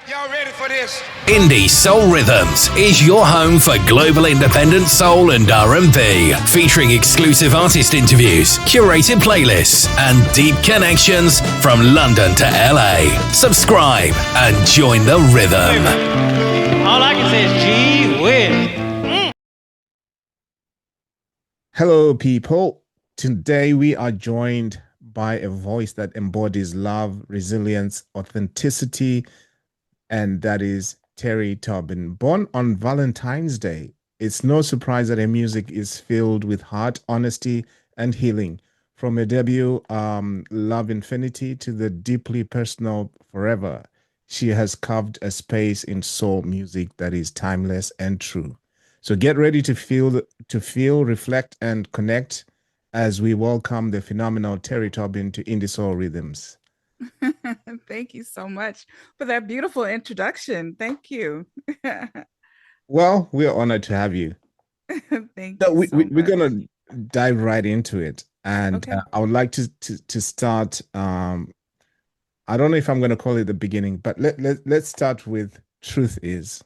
Y'all ready for this? Indie Soul Rhythms is your home for global independent soul and R&B, featuring exclusive artist interviews, curated playlists, and deep connections from London to LA. Subscribe and join the rhythm. All I can say is gee whiz. Hello, people. Today we are joined by a voice that embodies love, resilience, authenticity, and that is Teri Tobin. Born on Valentine's Day, it's no surprise that her music is filled with heart, honesty, and healing. From her debut, Love Infinity, to the deeply personal Forever, she has carved a space in soul music that is timeless and true. So get ready to feel, reflect, and connect as we welcome the phenomenal Teri Tobin to Indie Soul Rhythms. Thank you so much for that beautiful introduction. Thank you. Well, we're honored to have you. Thank So you so much. we're gonna dive right into it, and Okay. I would like to start. I don't know if I'm going to call it the beginning, but let's start with Truth Is.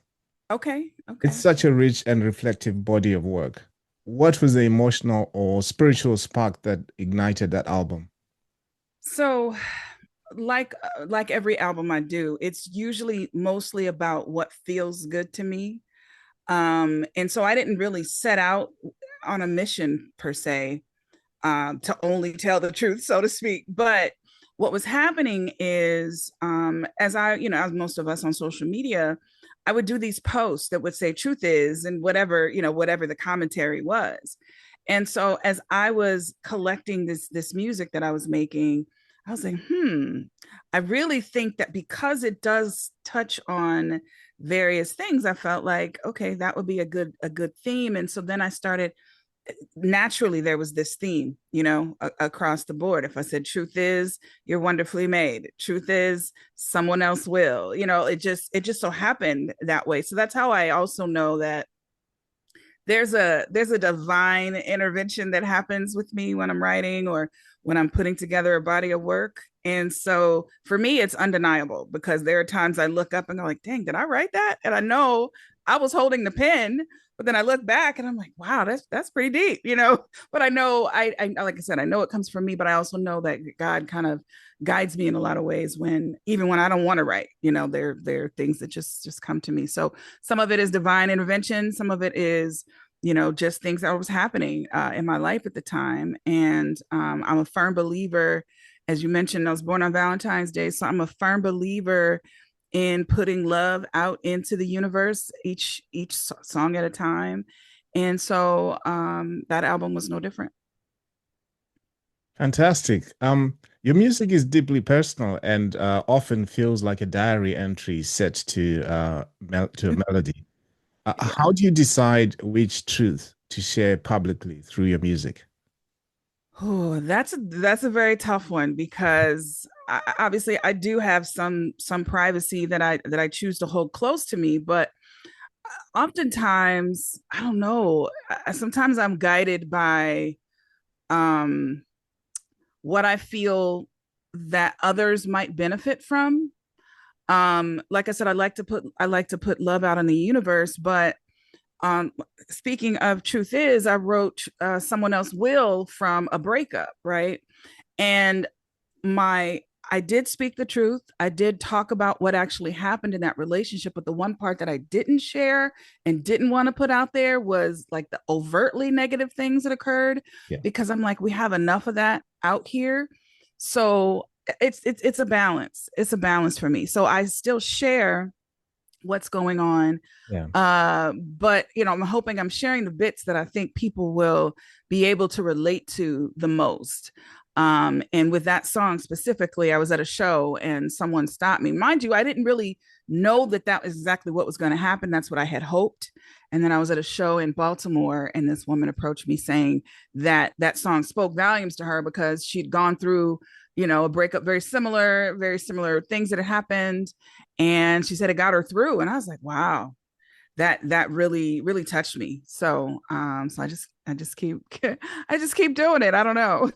Okay. It's such a rich and reflective body of work. What was the emotional or spiritual spark that ignited that album? So, like every album I do, it's usually mostly about what feels good to me. And so I didn't really set out on a mission per se, to only tell the truth, so to speak. But what was happening is, as most of us on social media, I would do these posts that would say truth is, and whatever the commentary was. And so as I was collecting this music that I was making, I was like, I really think that because it does touch on various things, I felt like, okay, that would be a good theme. And so then I started, naturally there was this theme, across the board. If I said truth is you're wonderfully made, truth is someone else will, it just so happened that way. So that's how I also know that there's a divine intervention that happens with me when I'm writing or when I'm putting together a body of work. And so for me, it's undeniable, because there are times I look up and go like, dang, did I write that? And I know I was holding the pen, but then I look back and I'm like, wow, that's pretty deep, But I know, I like I said, I know it comes from me, but I also know that God kind of guides me in a lot of ways even when I don't want to write. There are things that just come to me. So some of it is divine intervention, some of it is just things that was happening in my life at the time. And I'm a firm believer, as you mentioned, I was born on Valentine's Day, so I'm a firm believer in putting love out into the universe, each song at a time. And so that album was no different. Fantastic. Your music is deeply personal and often feels like a diary entry set to a melody. How do you decide which truth to share publicly through your music? Oh, that's a very tough one, because obviously I do have some privacy that I choose to hold close to me, but oftentimes, I don't know, sometimes I'm guided by what I feel that others might benefit from. Like I said, I like to put love out in the universe, but speaking of truth is, I wrote someone else will from a breakup, right? And I did speak the truth. I did talk about what actually happened in that relationship, but the one part that I didn't share and didn't want to put out there was like the overtly negative things that occurred. Yeah. Because I'm like, we have enough of that out here. So it's a balance. It's a balance for me. So I still share what's going on. Yeah. But I'm hoping I'm sharing the bits that I think people will be able to relate to the most. And with that song specifically, I was at a show and someone stopped me. Mind you, I didn't really know that was exactly what was going to happen. That's what I had hoped. And then I was at a show in Baltimore, and this woman approached me saying that song spoke volumes to her, because she'd gone through, a breakup, very similar things that had happened. And she said it got her through. And I was like, wow, that really, really touched me. So, so I just keep doing it. I don't know.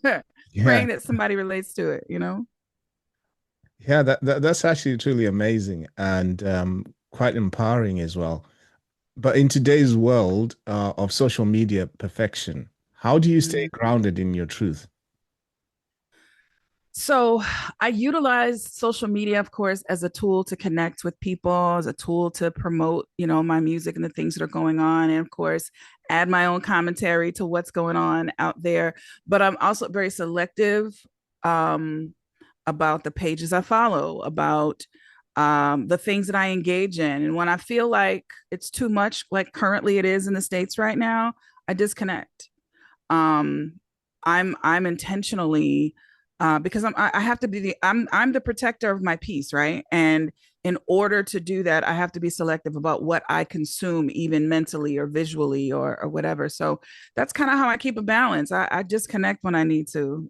Yeah. Praying that somebody relates to it, Yeah, that's actually truly amazing and quite empowering as well. But in today's world of social media perfection, how do you stay Mhm. grounded in your truth? So I utilize social media, of course, as a tool to connect with people, as a tool to promote, my music and the things that are going on. And of course, add my own commentary to what's going on out there. But I'm also very selective um, about the pages I follow, about the things that I engage in. And when I feel like it's too much, like currently it is in the States right now, I disconnect. um I'm intentionally because I have to be I'm the protector of my peace, right? And in order to do that, I have to be selective about what I consume, even mentally or visually or whatever. So that's kind of how I keep a balance. I disconnect when I need to.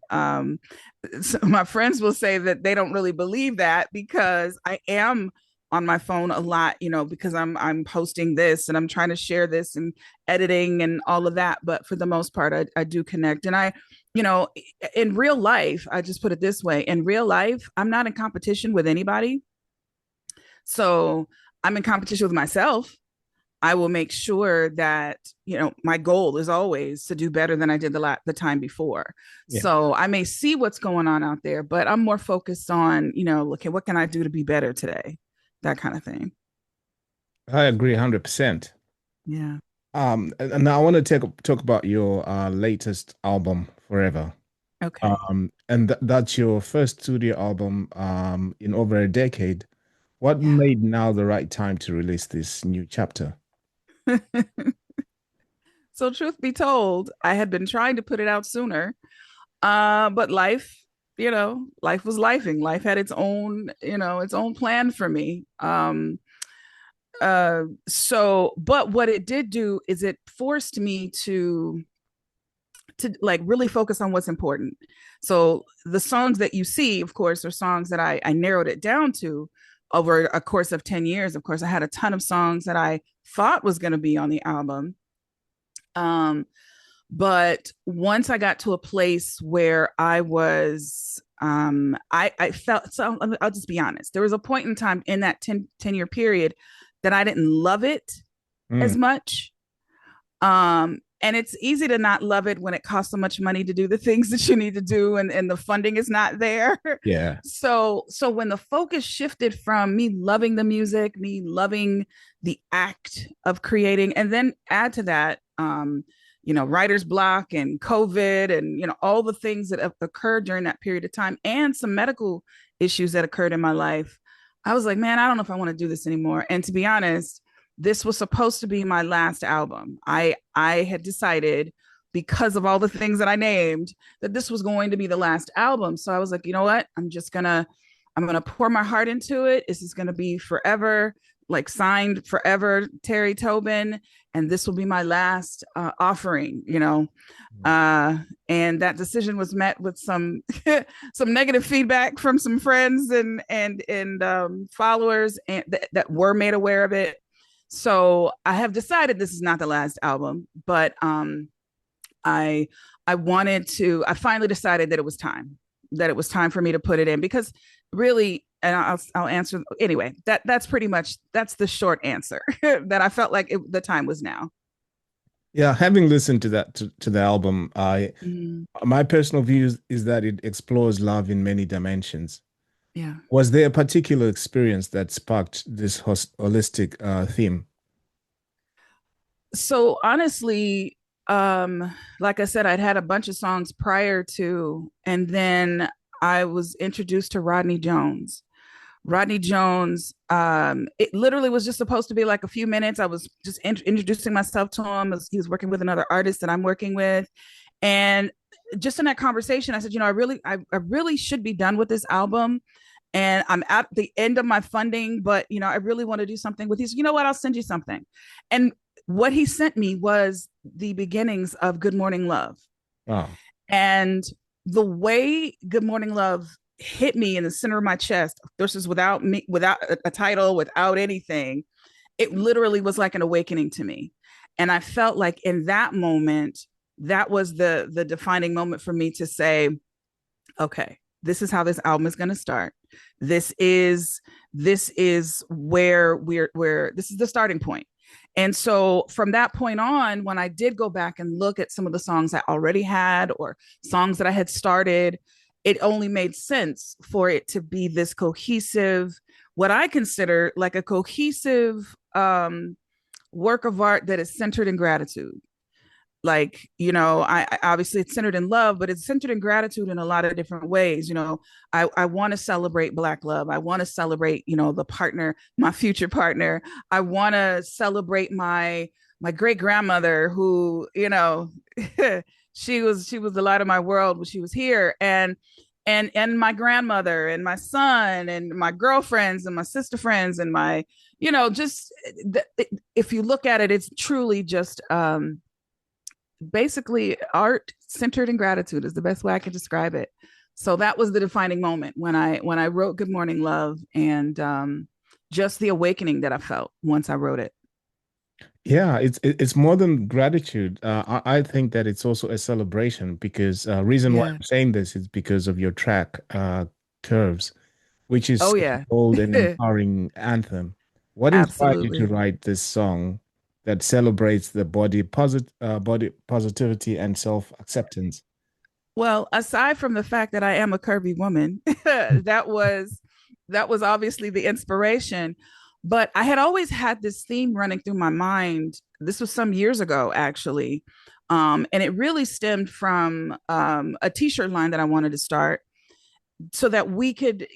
So my friends will say that they don't really believe that because I am on my phone a lot, because I'm posting this and I'm trying to share this and editing and all of that. But for the most part, I do connect. And you know, in real life, I just put it this way: in real life, I'm not in competition with anybody. So I'm in competition with myself. I will make sure that my goal is always to do better than I did the time before. Yeah, So I may see what's going on out there, but I'm more focused on okay, what can I do to be better today, that kind of thing. I agree 100%. Yeah. And now I want to talk about your latest album, Forever. Okay. And that's your first studio album in over a decade. What Yeah. made now the right time to release this new chapter? So truth be told, I had been trying to put it out sooner. But life was lifing. Life had its own plan for me. But what it did do is it forced me to like really focus on what's important. So the songs that you see, of course, are songs that I narrowed it down to over a course of 10 years. Of course, I had a ton of songs that I thought was going to be on the album. Um, but once I got to a place where I felt, so I'll just be honest. There was a point in time in that 10-year period that I didn't love it Mm, as much. And it's easy to not love it when it costs so much money to do the things that you need to do and the funding is not there. yeah. So when the focus shifted from me loving the music, me loving the act of creating, and then add to that writer's block and COVID and all the things that have occurred during that period of time and some medical issues that occurred in my life, I was like, man, I don't know if I want to do this anymore. And to be honest, this was supposed to be my last album. I had decided, because of all the things that I named, that this was going to be the last album. So I was like, you know what? I'm gonna pour my heart into it. This is gonna be forever, like signed forever, Teri Tobin, and this will be my last offering. Uh, and that decision was met with some some negative feedback from some friends and followers that were made aware of it. So I have decided this is not the last album, but I I finally decided that it was time for me to put it in because really, and I'll answer anyway. That's pretty much that's the short answer that I felt like the time was now. Yeah, having listened to to the album, I Mm, my personal view is that it explores love in many dimensions. yeah. Was there a particular experience that sparked this holistic theme? So honestly, like I said, I'd had a bunch of songs prior to, and then I was introduced to Rodney Jones. Rodney Jones, it literally was just supposed to be like a few minutes. I was just introducing myself to him as he was working with another artist that I'm working with. And just in that conversation, I said, I really should be done with this album. And I'm at the end of my funding, but I really want to do something with these. You know what? I'll send you something. And what he sent me was the beginnings of Good Morning Love. Oh, And the way Good Morning Love hit me in the center of my chest, this is without me, without a title, without anything, it literally was like an awakening to me. And I felt like in that moment, that was the defining moment for me to say, okay, this is how this album is going to start. This is where this is the starting point. And so from that point on, when I did go back and look at some of the songs I already had or songs that I had started, it only made sense for it to be this cohesive, what I consider like a cohesive work of art that is centered in gratitude. Like, I obviously it's centered in love, but it's centered in gratitude in a lot of different ways. I want to celebrate Black love. I want to celebrate, the partner, my future partner. I want to celebrate my great grandmother who, she was the light of my world when she was here. And my grandmother and my son and my girlfriends and my sister friends and my, just if you look at it, it's truly just basically art centered in gratitude is the best way I can describe it. So that was the defining moment when I wrote Good Morning Love, and just the awakening that I felt once I wrote it. Yeah, it's more than gratitude. I think that it's also a celebration because reason why Yeah. I'm saying this is because of your track, Curves, which is Oh such a yeah. bold and empowering anthem. What inspired you to Absolutely. write this song that celebrates the body positivity and self-acceptance? Well, aside from the fact that I am a curvy woman, that was obviously the inspiration. But I had always had this theme running through my mind. This was some years ago, actually. And it really stemmed from a t-shirt line that I wanted to start so that we could,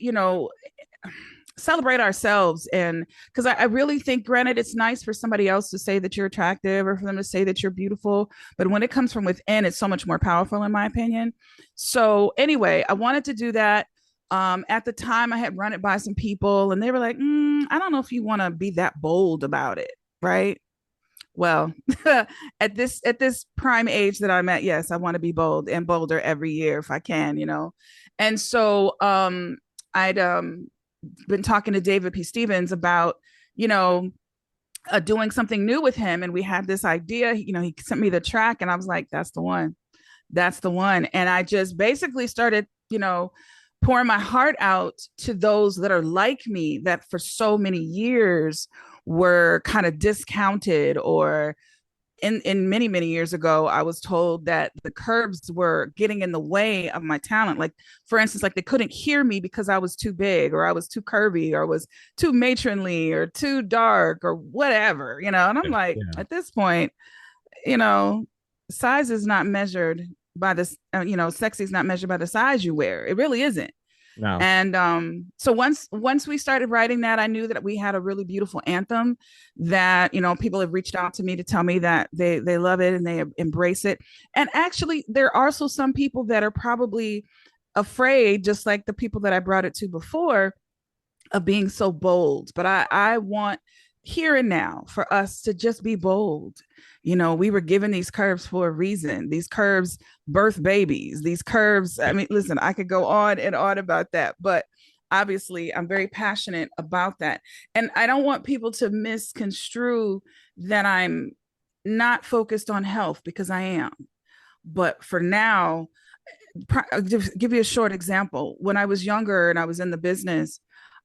celebrate ourselves. And because I really think, granted, it's nice for somebody else to say that you're attractive or for them to say that you're beautiful, but when it comes from within, it's so much more powerful, in my opinion. So anyway, I wanted to do that. At the time, I had run it by some people and they were like, I don't know if you want to be that bold about it, right? Well, at this prime age that I'm at, yes, I want to be bold and bolder every year if I can. And so I'd been talking to David P. Stevens about, you know, doing something new with him. And we had this idea, he sent me the track and I was like, that's the one. That's the one. And I just basically started, pouring my heart out to those that are like me that for so many years were kind of discounted, or in many years ago, I was told that the curves were getting in the way of my talent. Like, for instance, like they couldn't hear me because I was too big or I was too curvy or was too matronly or too dark or whatever, and I'm like, Yeah. at this point, you know size is not measured by this, sexy is not measured by the size you wear. It really isn't. Now, And so once we started writing that, I knew that we had a really beautiful anthem that, people have reached out to me to tell me that they love it and they embrace it. And actually, there are also some people that are probably afraid, just like the people that I brought it to before, of being so bold. But I want here and now for us to just be bold. We were given these curves for a reason. These curves birth babies. These curves, I mean, listen, I could go on and on about that, but obviously I'm very passionate about that. And I don't want people to misconstrue that I'm not focused on health, because I am. But for now, I'll give you a short example. When I was younger and I was in the business,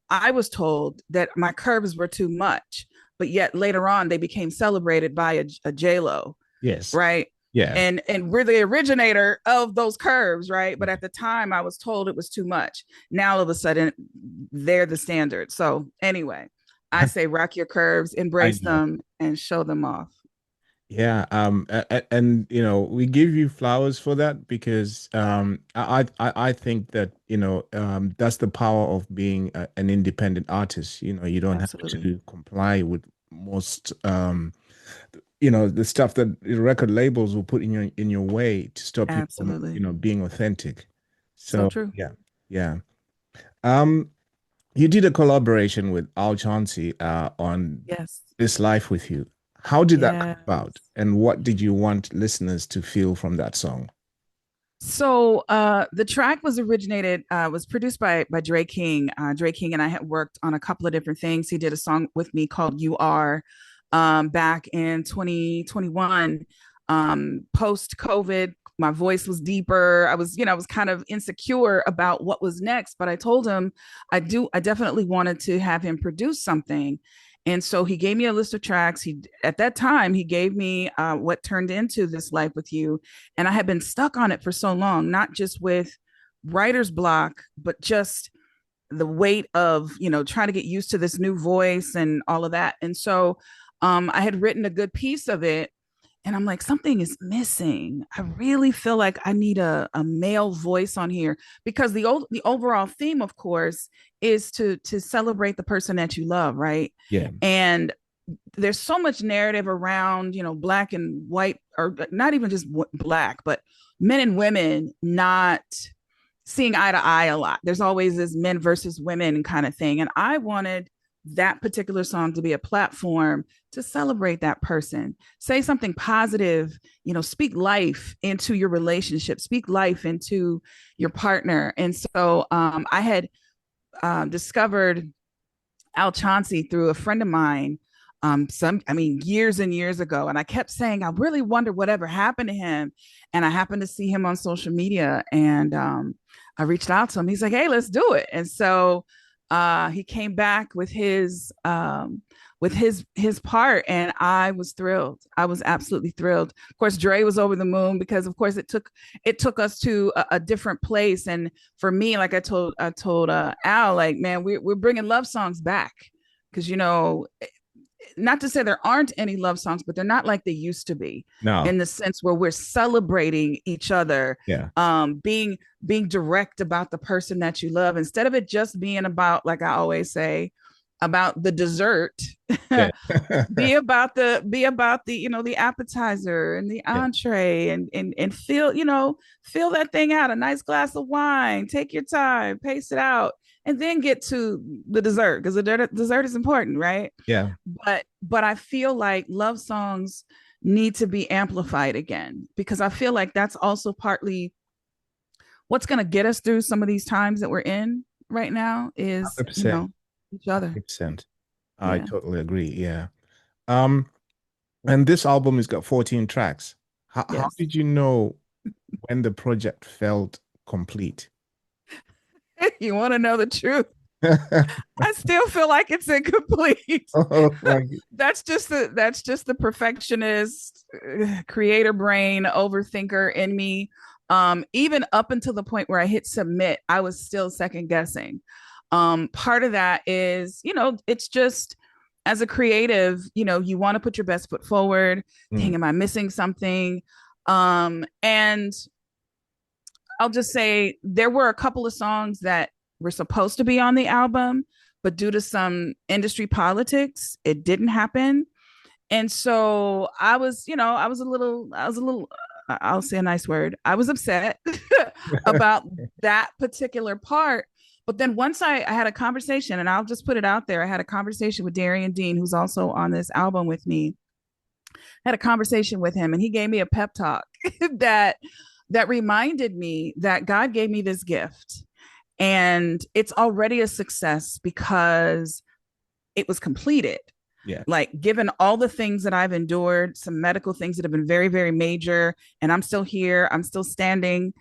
I was told that my curves were too much, but yet later on they became celebrated by a J Lo, yes. right? Yeah. And we're the originator of those curves, right? But at the time, I was told it was too much. Now all of a sudden, they're the standard. So anyway, I say rock your curves, I embrace know. them, and show them off. Yeah, and we give you flowers for that because I think that that's the power of being an independent artist. You don't have Absolutely, to comply with most the stuff that the record labels will put in your way to stop you from absolutely, being authentic. so So true. yeah, yeah. Um, you did a collaboration with Al Chauncy on Yes, This Life with You. How did that come yes. about? And what did you want listeners to feel from that song? So the track was produced by Dre King. Dre King and I had worked on a couple of different things. He did a song with me called "You Are" back in 2021, post COVID. my voice was deeper. I was, I was kind of insecure about what was next, but I told him I definitely wanted to have him produce something. And so he gave me a list of tracks. At that time, he gave me what turned into This Life with You. And I had been stuck on it for so long, not just with writer's block, but just the weight of, trying to get used to this new voice and all of that. And so I had written a good piece of it, and I'm like, something is missing. I really feel like I need a male voice on here, because the overall theme, of course, is to celebrate the person that you love, right? Yeah. And there's so much narrative around, black and white, or not even just black, but men and women not seeing eye to eye a lot. There's always this men versus women kind of thing. And I wanted that particular song to be a platform to celebrate that person. Say something positive, speak life into your relationship, speak life into your partner. And so I had discovered Chauncy through a friend of mine, years and years ago. And I kept saying, I really wonder whatever happened to him. And I happened to see him on social media, and I reached out to him. He's like, hey, let's do it. And so he came back with his part, and I was thrilled. I was absolutely thrilled. Of course, Dre was over the moon, because of course it took us to a different place. And for me, like I told Al, like, man, we're bringing love songs back, because not to say there aren't any love songs, but they're not like they used to be. No. In the sense where we're celebrating each other, Yeah. being direct about the person that you love, instead of it just being about, like I always say, about the dessert. Yeah. be about the the appetizer and the entree, and feel that thing out. A nice glass of wine, take your time, pace it out, and then get to the dessert, because the dessert is important, right? Yeah. But I feel like love songs need to be amplified again, because I feel like that's also partly what's going to get us through some of these times that we're in right now, is 100%. each other. 100%. I Yeah. totally agree. Yeah. And this album has got 14 tracks. How Yes. did you know when the project felt complete? You want to know the truth? I still feel like it's incomplete. Oh, like, That's just the perfectionist, creator brain, overthinker in me. Even up until the point where I hit submit, I was still second guessing. Part of that is, it's just, as a creative, you want to put your best foot forward. Dang, am I missing something? And I'll just say there were a couple of songs that were supposed to be on the album, but due to some industry politics, it didn't happen. And so I was a little, I'll say a nice word, I was upset about that particular part. But then once I had a conversation, and I'll just put it out there, I had a conversation with Darian Dean, who's also on this album with me. I had a conversation with him, and he gave me a pep talk that reminded me that God gave me this gift, and it's already a success because it was completed. Yeah. Like, given all the things that I've endured, some medical things that have been very, very major, and I'm still here, I'm still standing.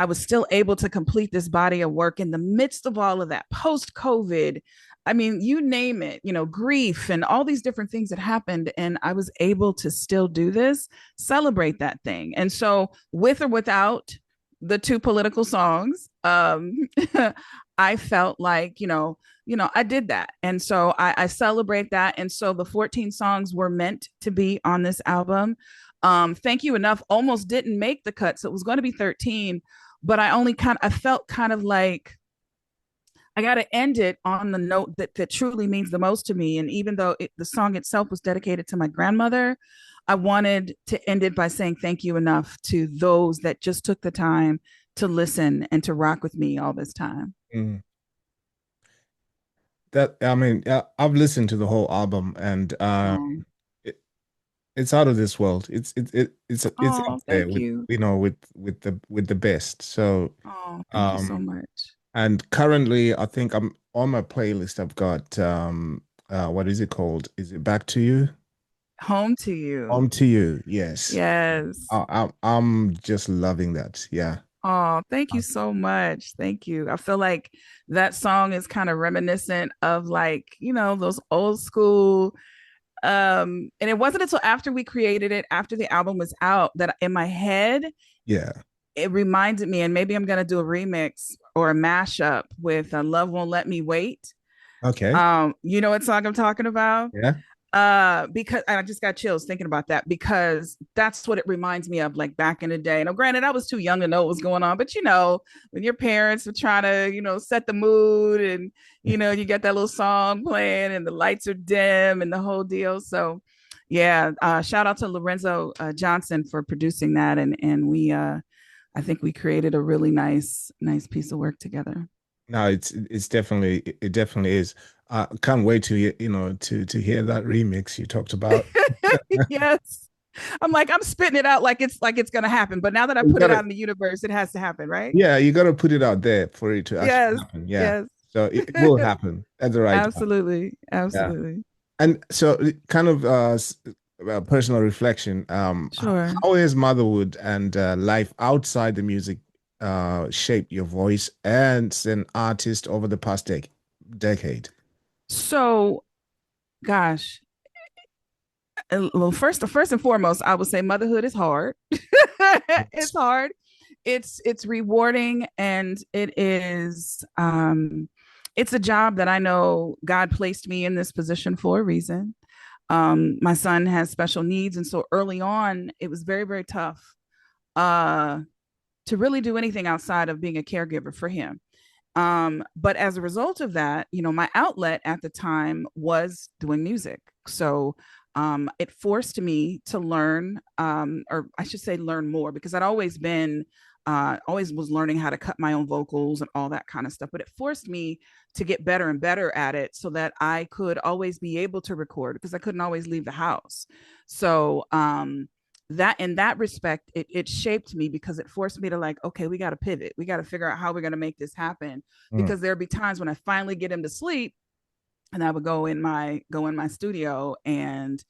I was still able to complete this body of work in the midst of all of that, post COVID. I mean, you name it, grief and all these different things that happened. And I was able to still do this, celebrate that thing. And so, with or without the two political songs, I felt like, I did that. And so I celebrate that. And so the 14 songs were meant to be on this album. Thank You Enough almost didn't make the cut. So it was going to be 13, but I felt kind of like I got to end it on the note that truly means the most to me. And even though the song itself was dedicated to my grandmother, I wanted to end it by saying thank you enough to those that just took the time to listen and to rock with me all this time. Mm. I've listened to the whole album, and it's out of this world. It's up there Thank with you. with the best. So Thank you so much. And currently, I think I'm on my playlist. I've got what is it called? Is it Back to You? Home to You. Home to You. Yes. Yes. I'm just loving that. Yeah. Oh, thank you so much. Thank you. I feel like that song is kind of reminiscent of like, those old school and it wasn't until after we created it, after the album was out, that in my head Yeah. it reminded me, and maybe I'm going to do a remix or a mashup with Love Won't Let Me Wait. Okay. You know what song I'm talking about? Yeah. Because I just got chills thinking about that, because that's what it reminds me of, like back in the day. Now granted, I was too young to know what was going on, but when your parents were trying to set the mood, and you get that little song playing and the lights are dim and the whole deal. So yeah, shout out to Lorenzo Johnson for producing that, and we I think we created a really nice piece of work together. No, it's definitely it definitely is. Can't wait to to hear that remix you talked about. Yes. I'm like, I'm spitting it out like it's gonna happen. But now that I You put it gotta, out in the universe, it has to happen, right? yeah, you gotta put it out there for it to actually Yes. happen. Yeah. Yes. So it will happen at the right time. Absolutely. Yeah. Absolutely. And so kind of personal reflection. Sure. How has motherhood and life outside the music shaped your voice as an artist over the past decade? So, gosh, well, first and foremost, I would say motherhood is hard. It's hard. It's rewarding, and it's a job that I know God placed me in this position for a reason. My son has special needs, and so early on, it was very, very tough uh, to really do anything outside of being a caregiver for him. But as a result of that, my outlet at the time was doing music. So it forced me to learn, or I should say, learn more, because I'd always was learning how to cut my own vocals and all that kind of stuff. But it forced me to get better and better at it, so that I could always be able to record, because I couldn't always leave the house. So that in that respect, it shaped me, because it forced me to, like, okay, we got to pivot, we got to figure out how we're going to make this happen, Mm. because there'd be times when I finally get him to sleep, and I would go in my studio and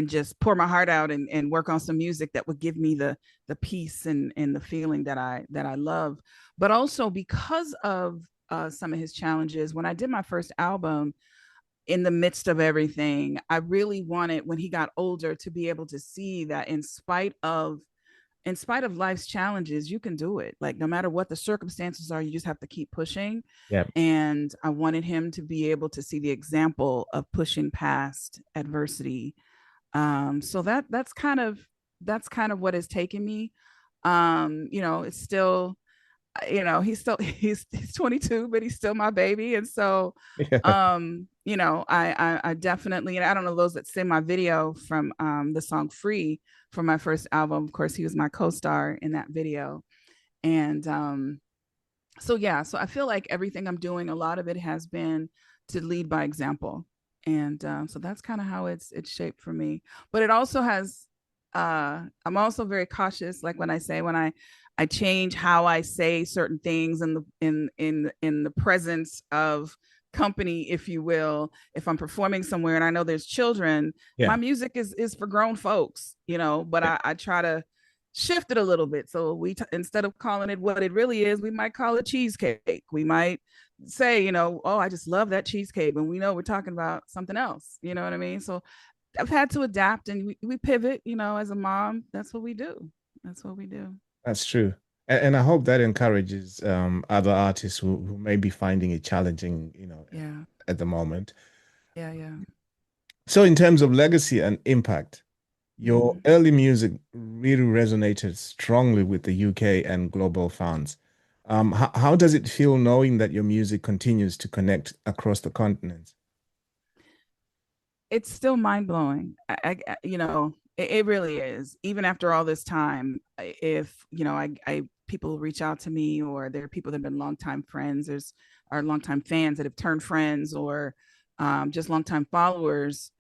just pour my heart out, and work on some music that would give me the peace and the feeling that I love. But also, because of some of his challenges, when I did my first album, in the midst of everything, I really wanted, when he got older, to be able to see that in spite of life's challenges, you can do it. Like, no matter what the circumstances are, you just have to keep pushing. Yeah. And I wanted him to be able to see the example of pushing past adversity. So that's kind of what has taken me. It's still, he's 22, but he's still my baby. And so Yeah. I definitely, and I don't know those that see my video from the song Free from my first album. Of course, he was my co-star in that video. And so I feel like everything I'm doing, a lot of it has been to lead by example. And so that's kind of how it's shaped for me. But it also has I'm also very cautious, like when I change how I say certain things in the presence of company, if you will. If I'm performing somewhere and I know there's children, my Yeah. music is for grown folks, but I try to shift it a little bit. So instead of calling it what it really is, we might call it cheesecake. We might say, oh, I just love that cheesecake, and we know we're talking about something else. You know what I mean? So I've had to adapt, and we pivot. As a mom, that's what we do. That's what we do. That's true. And I hope that encourages other artists who may be finding it challenging, Yeah. at the moment. Yeah. Yeah. So in terms of legacy and impact, your Mhm. early music really resonated strongly with the UK and global fans. How does it feel knowing that your music continues to connect across the continent? It's still mind blowing. It really is. Even after all this time, if I people reach out to me, or there are people that have been longtime friends, there's are longtime fans that have turned friends, or just longtime followers.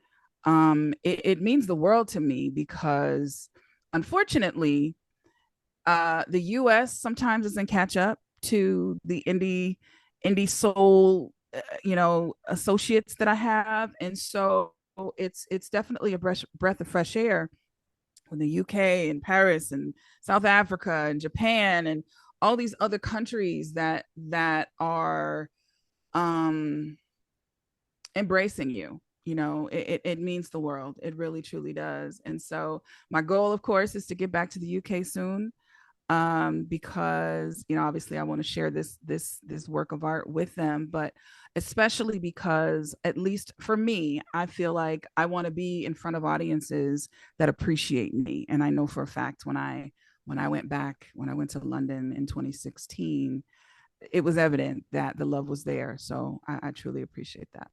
It means the world to me, because unfortunately, the U.S. sometimes doesn't catch up to the indie soul, associates that I have, and so it's definitely a breath of fresh air in the UK and Paris and South Africa and Japan and all these other countries that are um embracing you. It means the world. It really truly does. And so my goal, of course, is to get back to the UK soon, because obviously I want to share this work of art with them, but especially because, at least for me, I feel like I want to be in front of audiences that appreciate me. And I know for a fact when I went to London in 2016, it was evident that the love was there. So I truly appreciate that.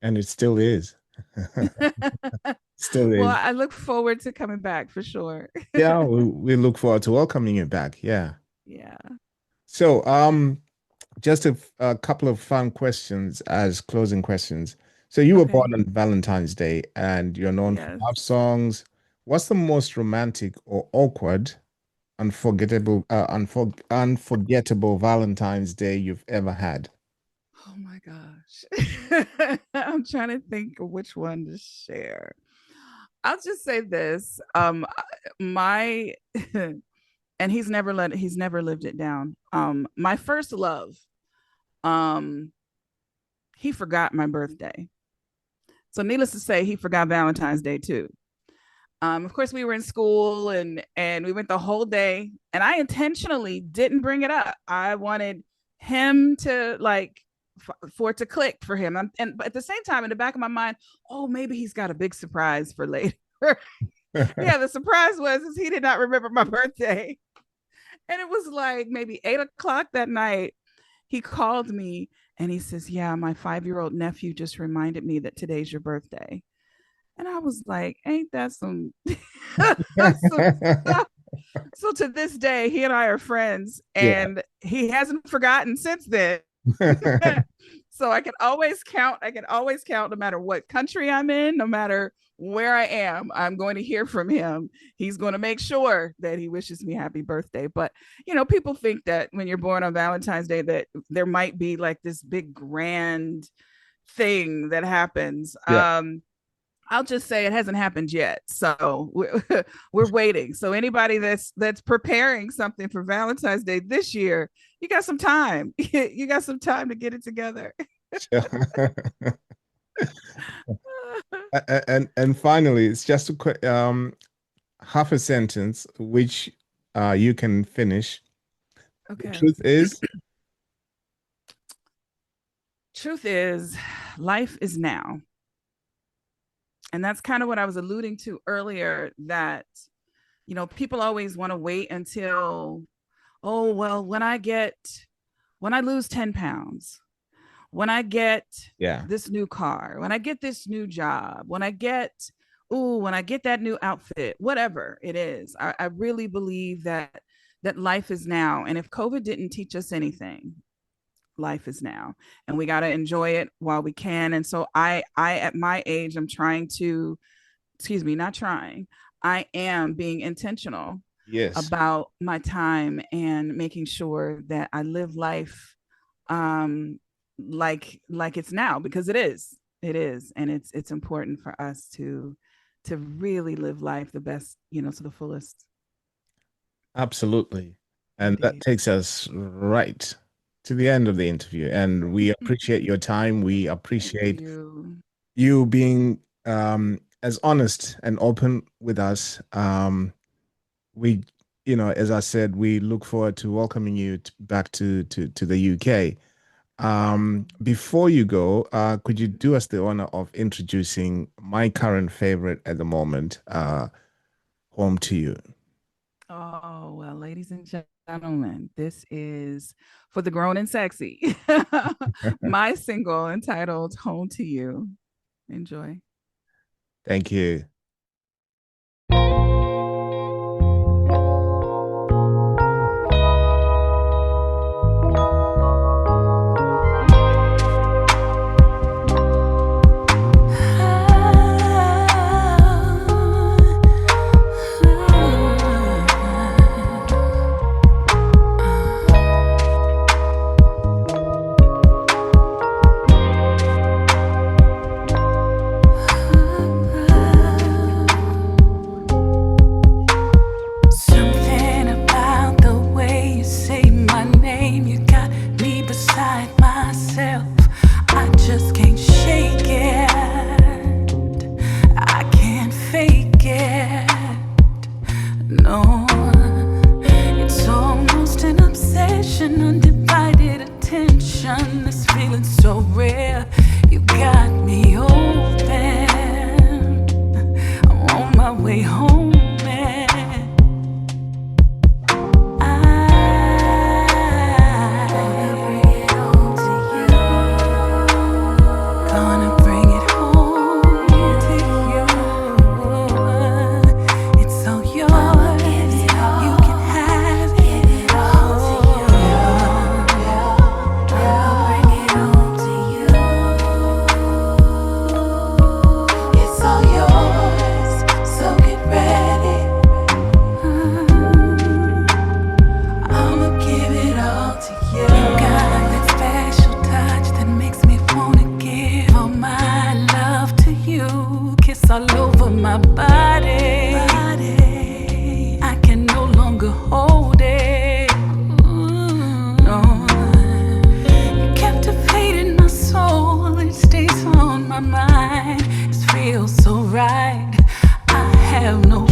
And it still is. Still Well, is. I look forward to coming back for sure. Yeah, we look forward to welcoming you back. Yeah. Yeah. So, just a couple of fun questions as closing questions. So you were Okay. born on Valentine's Day and you're known for Yes. love songs. What's the most romantic or awkward, unforgettable Valentine's Day you've ever had? Oh my gosh. I'm trying to think of which one to share. I'll just say this. My and he's never lived it down. My first love, um, he forgot my birthday. So needless to say, he forgot Valentine's Day too. Of course, we were in school and we went the whole day, and I intentionally didn't bring it up. I wanted him to for it to click for him, and at the same time, in the back of my mind, oh, maybe he's got a big surprise for later. Yeah, the surprise was he did not remember my birthday, and it was like maybe 8 o'clock that night. He called me and he says, "Yeah, my 5-year-old nephew just reminded me that today's your birthday." And I was like, ain't that some, some stuff? So to this day, he and I are friends, Yeah. and he hasn't forgotten since then. So I can always count. No matter what country I'm in, no matter where I am, I'm going to hear from him. He's going to make sure that he wishes me happy birthday. But, people think that when you're born on Valentine's Day, that there might be like this big grand thing that happens. Yeah. I'll just say it hasn't happened yet. So we're waiting. So anybody that's preparing something for Valentine's Day this year, you got some time. You got some time to get it together. And finally, it's just a quick half a sentence which you can finish. Okay. Truth is, life is now. And that's kind of what I was alluding to earlier, that, people always want to wait until, oh, well, when I lose 10 pounds, when I get this new car, when I get this new job, when I get that new outfit, whatever it is, I really believe that life is now. And if COVID didn't teach us anything, life is now, and we got to enjoy it while we can. And so I at my age, I'm trying to, I am being intentional about my time and making sure that I live life like it's now, because it is, and it's important for us to really live life the best, to the fullest. Absolutely. And Indeed. that takes us right to the end of the interview. And we appreciate your time. We appreciate you being as honest and open with us. We, as I said, we look forward to welcoming you back to the UK. Before you go, could you do us the honor of introducing my current favorite at the moment, Home to You? Oh, well, ladies and gentlemen, this is for the grown and sexy. My single entitled Home to You. Enjoy. Thank you. it's all over my body. I can no longer hold it. No. You captivated my soul. It stays on my mind. It feels so right. I have no